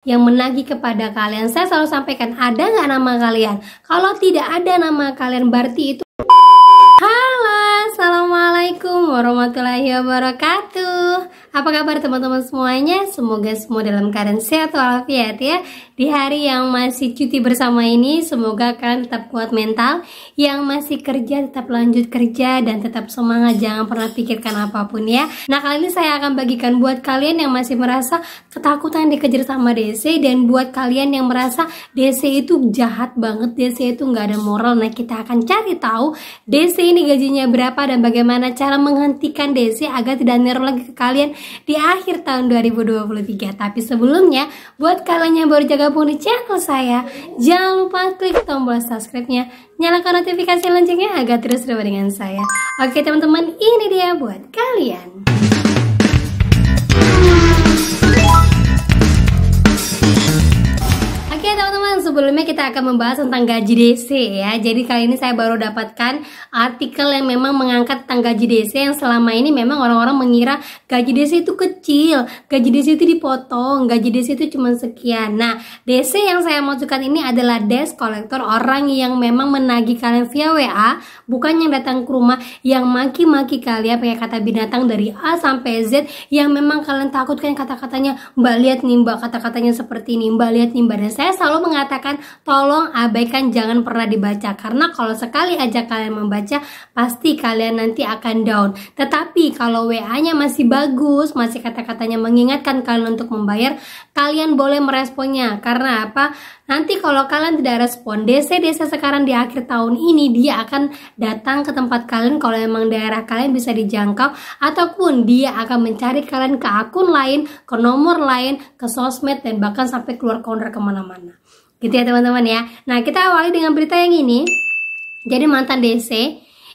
yang menagih kepada kalian. Saya selalu sampaikan, ada nggak nama kalian? Kalau tidak ada nama kalian, berarti itu. Halo, assalamualaikum warahmatullahi wabarakatuh. Apa kabar teman-teman semuanya? Semoga semua dalam keadaan sehat walafiat ya. Di hari yang masih cuti bersama ini, semoga kalian tetap kuat mental. Yang masih kerja tetap lanjut kerja dan tetap semangat, jangan pernah pikirkan apapun ya. Nah, kali ini saya akan bagikan buat kalian yang masih merasa ketakutan dikejar sama DC, dan buat kalian yang merasa DC itu jahat banget, DC itu nggak ada moral. Nah, kita akan cari tahu DC ini gajinya berapa dan bagaimana cara menghentikan DC agar tidak neror lagi ke kalian di akhir tahun 2023. Tapi sebelumnya, buat kalian yang baru gabung di channel saya, jangan lupa klik tombol subscribe-nya, nyalakan notifikasi loncengnya agar terus bersama dengan saya. Oke teman-teman, ini dia buat kalian. Oke teman-teman, sebelumnya kita akan membahas tentang gaji DC ya. Jadi kali ini saya baru dapatkan artikel yang memang mengangkat tentang gaji DC yang selama ini memang orang-orang mengira gaji DC itu kecil, gaji DC itu dipotong, gaji DC itu cuma sekian. Nah, DC yang saya maksudkan ini adalah desk collector, orang yang memang menagih kalian via WA, bukan yang datang ke rumah yang maki-maki kalian pakai kata binatang dari A sampai Z, yang memang kalian takutkan kata-katanya. Mbak lihat nih mbak, kata-katanya seperti ini, mbak lihat nih mbak. Dan saya selalu mengatakan tolong abaikan, jangan pernah dibaca, karena kalau sekali aja kalian membaca pasti kalian nanti akan down. Tetapi kalau WA-nya masih bagus, masih kata-katanya mengingatkan kalian untuk membayar, kalian boleh meresponnya. Karena apa? Nanti kalau kalian tidak respon, DC sekarang di akhir tahun ini dia akan datang ke tempat kalian kalau emang daerah kalian bisa dijangkau, ataupun dia akan mencari kalian ke akun lain, ke nomor lain, ke sosmed, dan bahkan sampai keluar counter kemana-mana. Gitu ya teman-teman ya. Nah, kita awali dengan berita yang ini. Jadi mantan DC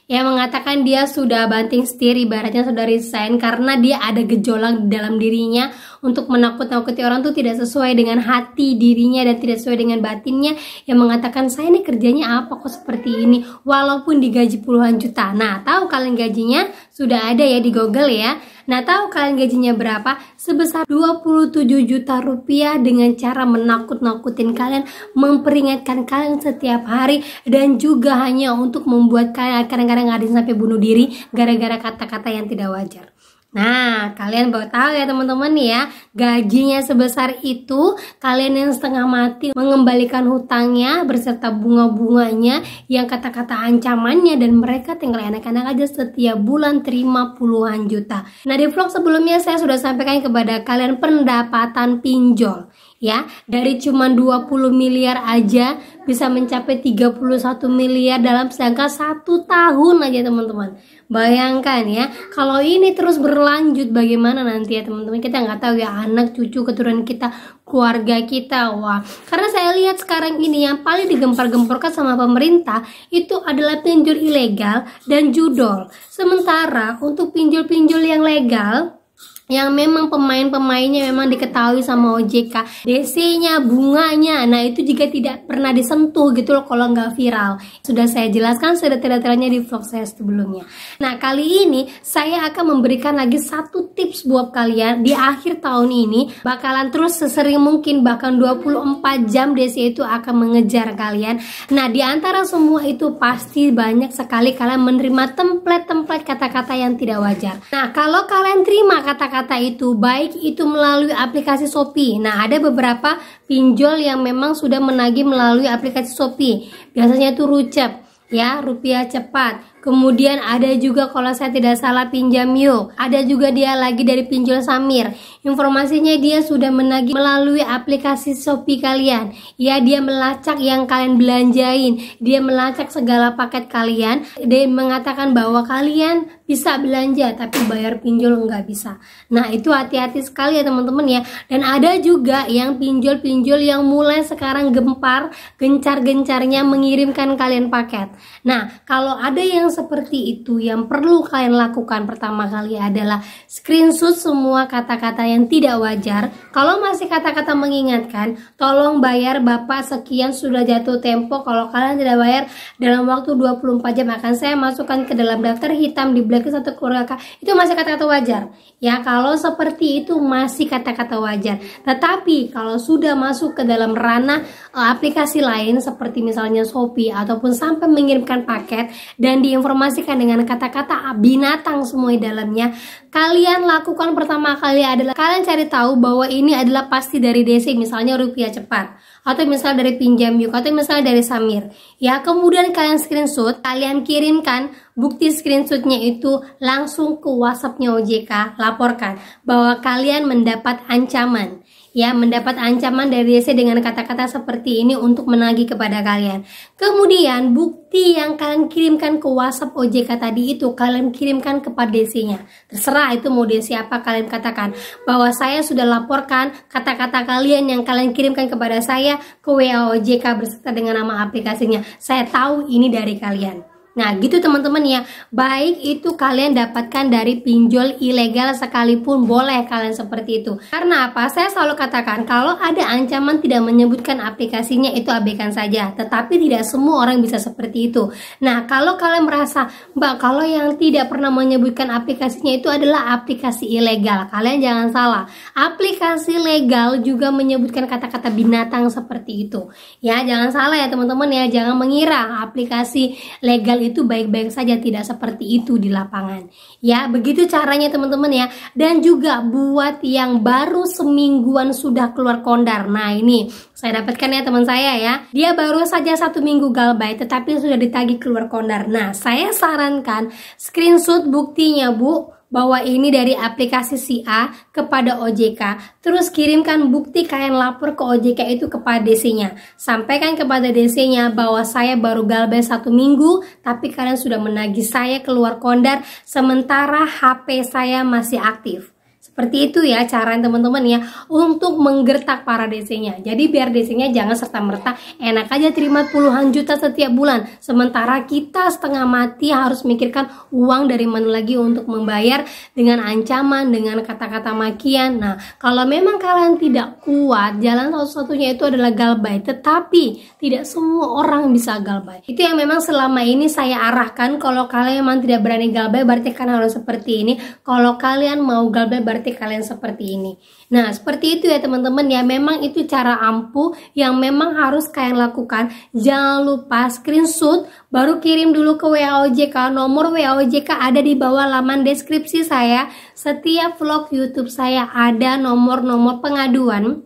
yang mengatakan dia sudah banting setir, ibaratnya sudah resign karena dia ada gejolak di dalam dirinya untuk menakut-nakuti orang tuh tidak sesuai dengan hati dirinya dan tidak sesuai dengan batinnya, yang mengatakan saya ini kerjanya apa kok seperti ini walaupun digaji puluhan juta. Nah, tahu kalian gajinya sudah ada ya di Google ya. Nah, tahu kalian gajinya berapa? Sebesar 27 juta rupiah dengan cara menakut-nakutin kalian, memperingatkan kalian setiap hari, dan juga hanya untuk membuat kalian kadang-kadang ada yang sampai bunuh diri gara-gara kata-kata yang tidak wajar. Nah, kalian baru tahu ya teman-teman nih ya, gajinya sebesar itu, kalian yang setengah mati mengembalikan hutangnya berserta bunga-bunganya yang kata-kata ancamannya, dan mereka tinggal enak-enak aja setiap bulan terima puluhan juta. Nah, di vlog sebelumnya saya sudah sampaikan kepada kalian pendapatan pinjol ya, dari cuma 20 miliar aja bisa mencapai 31 miliar dalam jangka 1 tahun aja teman-teman. Bayangkan ya, kalau ini terus berlanjut bagaimana nanti ya teman-teman. Kita nggak tahu ya, anak cucu keturunan kita, keluarga kita. Wah, karena saya lihat sekarang ini yang paling digempar-gemporkan sama pemerintah itu adalah pinjol ilegal dan judol. Sementara untuk pinjol-pinjol yang legal, yang memang pemain-pemainnya memang diketahui sama OJK, DC-nya, bunganya, nah itu juga tidak pernah disentuh gitu loh kalau nggak viral. Sudah saya jelaskan sedetail-detailnya di vlog saya sebelumnya. Nah, kali ini saya akan memberikan lagi satu tips buat kalian di akhir tahun ini. Bakalan terus sesering mungkin, bahkan 24 jam DC itu akan mengejar kalian. Nah, di antara semua itu pasti banyak sekali kalian menerima template-template kata-kata yang tidak wajar. Nah, kalau kalian terima kata-kata itu, baik itu melalui aplikasi Shopee. Nah, ada beberapa pinjol yang memang sudah menagih melalui aplikasi Shopee. Biasanya itu Rucep ya, rupiah cepat. Kemudian ada juga kalau saya tidak salah Pinjam Yuk. Ada juga dia lagi dari pinjol Samir. Informasinya dia sudah menagih melalui aplikasi Shopee kalian. Ya, dia melacak yang kalian belanjain. Dia melacak segala paket kalian. Dia mengatakan bahwa kalian bisa belanja tapi bayar pinjol nggak bisa. Nah, itu hati-hati sekali ya teman-teman ya. Dan ada juga yang pinjol-pinjol yang mulai sekarang gempar, gencar-gencarnya mengirimkan kalian paket. Nah, kalau ada yang seperti itu, yang perlu kalian lakukan pertama kali adalah screenshot semua kata-kata yang tidak wajar. Kalau masih kata-kata mengingatkan, tolong bayar Bapak sekian sudah jatuh tempo. Kalau kalian tidak bayar dalam waktu 24 jam akan saya masukkan ke dalam daftar hitam di blacklist satu keluarga. Itu masih kata-kata wajar. Ya, kalau seperti itu masih kata-kata wajar. Tetapi kalau sudah masuk ke dalam ranah aplikasi lain seperti misalnya Shopee ataupun sampai mengirimkan paket dan diinformasikan dengan kata-kata binatang semua di dalamnya, kalian lakukan pertama kali adalah kalian cari tahu bahwa ini adalah pasti dari DC, misalnya Rupiah Cepat, atau misalnya dari Pinjam Yuk, atau misalnya dari Samir. Ya, kemudian kalian screenshot, kalian kirimkan bukti screenshotnya itu langsung ke WhatsAppnya OJK, laporkan bahwa kalian mendapat ancaman. Ya, mendapat ancaman dari DC dengan kata-kata seperti ini untuk menagih kepada kalian. Kemudian bukti yang kalian kirimkan ke WhatsApp OJK tadi itu kalian kirimkan kepada DC-nya. Terserah itu mau DC apa, kalian katakan bahwa saya sudah laporkan kata-kata kalian yang kalian kirimkan kepada saya ke WA OJK beserta dengan nama aplikasinya. Saya tahu ini dari kalian. Nah, gitu teman-teman ya. Baik itu kalian dapatkan dari pinjol ilegal sekalipun boleh kalian seperti itu. Karena apa? Saya selalu katakan kalau ada ancaman tidak menyebutkan aplikasinya itu abaikan saja. Tetapi tidak semua orang bisa seperti itu. Nah, kalau kalian merasa, Mbak, kalau yang tidak pernah menyebutkan aplikasinya itu adalah aplikasi ilegal, kalian jangan salah. Aplikasi legal juga menyebutkan kata-kata binatang seperti itu. Ya, jangan salah ya teman-teman ya. Jangan mengira aplikasi legal itu baik-baik saja, tidak seperti itu di lapangan. Ya, begitu caranya teman-teman ya. Dan juga buat yang baru semingguan sudah keluar kondar. Nah, ini saya dapatkan ya teman saya ya. Dia baru saja 1 minggu galbay tetapi sudah ditagih keluar kondar. Nah, saya sarankan screenshot buktinya, Bu, bahwa ini dari aplikasi si A kepada OJK, terus kirimkan bukti kalian lapor ke OJK itu kepada DC-nya. Sampaikan kepada DC-nya bahwa saya baru galbay 1 minggu tapi kalian sudah menagih saya keluar kondar sementara HP saya masih aktif. Seperti itu ya cara teman-teman ya untuk menggertak para DC-nya. Jadi biar DC-nya jangan serta-merta enak aja terima puluhan juta setiap bulan. Sementara kita setengah mati harus mikirkan uang dari mana lagi untuk membayar dengan ancaman, dengan kata-kata makian. Nah, kalau memang kalian tidak kuat, jalan satu-satunya itu adalah galbay. Tetapi tidak semua orang bisa galbay. Itu yang memang selama ini saya arahkan. Kalau kalian memang tidak berani galbay berarti kan harus seperti ini. Kalau kalian mau galbay berarti kalian seperti ini. Nah, seperti itu ya teman-teman ya. Memang itu cara ampuh yang memang harus kalian lakukan. Jangan lupa screenshot baru kirim dulu ke WA OJK. Nomor WA OJK ada di bawah laman deskripsi saya. Setiap vlog YouTube saya ada nomor-nomor pengaduan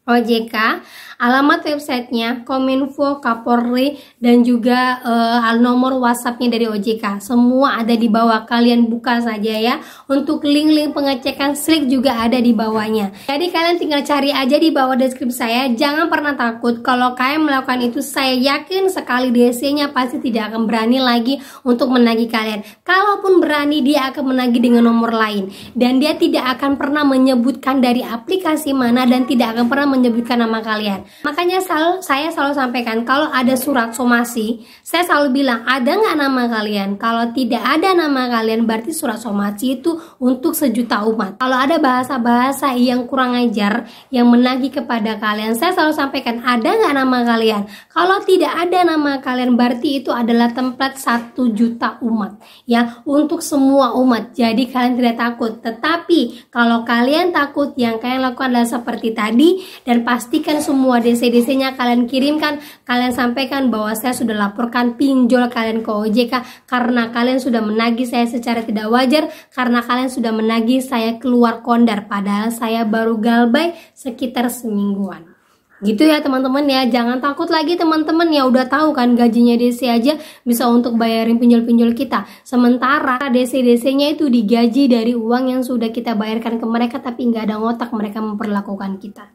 OJK, alamat websitenya, Kominfo, Kapolri, dan juga nomor WhatsAppnya dari OJK. Semua ada di bawah, kalian buka saja ya. Untuk link-link pengecekan SLIK juga ada di bawahnya. Jadi kalian tinggal cari aja di bawah deskripsi saya. Jangan pernah takut, kalau kalian melakukan itu saya yakin sekali DC-nya pasti tidak akan berani lagi untuk menagih kalian. Kalaupun berani, dia akan menagih dengan nomor lain. Dan dia tidak akan pernah menyebutkan dari aplikasi mana dan tidak akan pernah menyebutkan nama kalian. Makanya saya selalu sampaikan kalau ada surat somasi, saya selalu bilang ada nggak nama kalian. Kalau tidak ada nama kalian berarti surat somasi itu untuk sejuta umat. Kalau ada bahasa-bahasa yang kurang ajar yang menagih kepada kalian, saya selalu sampaikan ada nggak nama kalian. Kalau tidak ada nama kalian berarti itu adalah template 1 juta umat ya, untuk semua umat. Jadi kalian tidak takut. Tetapi kalau kalian takut, yang kalian lakukan adalah seperti tadi. Dan pastikan semua DC-DC-nya kalian kirimkan, kalian sampaikan bahwa saya sudah laporkan pinjol kalian ke OJK karena kalian sudah menagih saya secara tidak wajar, karena kalian sudah menagih saya keluar kondar padahal saya baru galbay sekitar semingguan. Gitu ya teman-teman ya, jangan takut lagi teman-teman ya. Udah tahu kan gajinya DC aja bisa untuk bayarin pinjol-pinjol kita, sementara DC-DC-nya itu digaji dari uang yang sudah kita bayarkan ke mereka, tapi nggak ada otak mereka memperlakukan kita.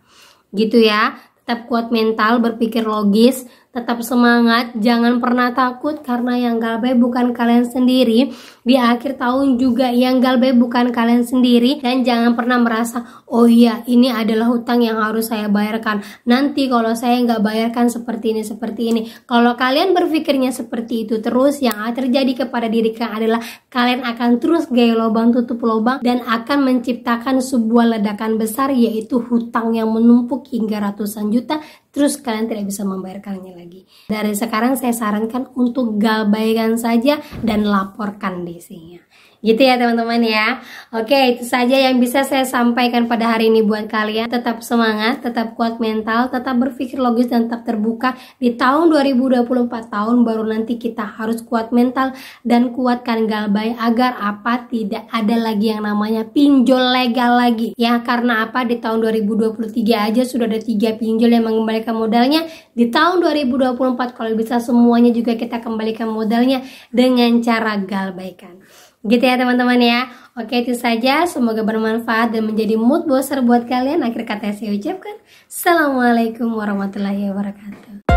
Gitu ya, tetap kuat mental, berpikir logis, tetap semangat, jangan pernah takut karena yang galbay bukan kalian sendiri. Di akhir tahun juga yang galbay bukan kalian sendiri, dan jangan pernah merasa oh iya ini adalah hutang yang harus saya bayarkan. Nanti kalau saya nggak bayarkan seperti ini. Kalau kalian berpikirnya seperti itu terus, yang terjadi kepada diri kalian adalah kalian akan terus gaya lubang tutup lubang dan akan menciptakan sebuah ledakan besar, yaitu hutang yang menumpuk hingga ratusan juta. Terus kalian tidak bisa membayarkannya lagi. Dari sekarang saya sarankan untuk galbaikan saja dan laporkan DC-nya. Gitu ya teman-teman ya. Oke, itu saja yang bisa saya sampaikan pada hari ini buat kalian. Tetap semangat, tetap kuat mental, tetap berpikir logis dan tetap terbuka. Di tahun 2024 tahun baru nanti kita harus kuat mental dan kuatkan galbay agar apa, tidak ada lagi yang namanya pinjol legal lagi. Ya, karena apa, di tahun 2023 aja sudah ada 3 pinjol yang mengembalikan modalnya. Di tahun 2024 kalau bisa semuanya juga kita kembalikan modalnya dengan cara galbaikan. Gitu ya teman-teman ya. Oke, itu saja, semoga bermanfaat dan menjadi mood booster buat kalian. Akhir kata saya ucapkan Assalamualaikum warahmatullahi wabarakatuh.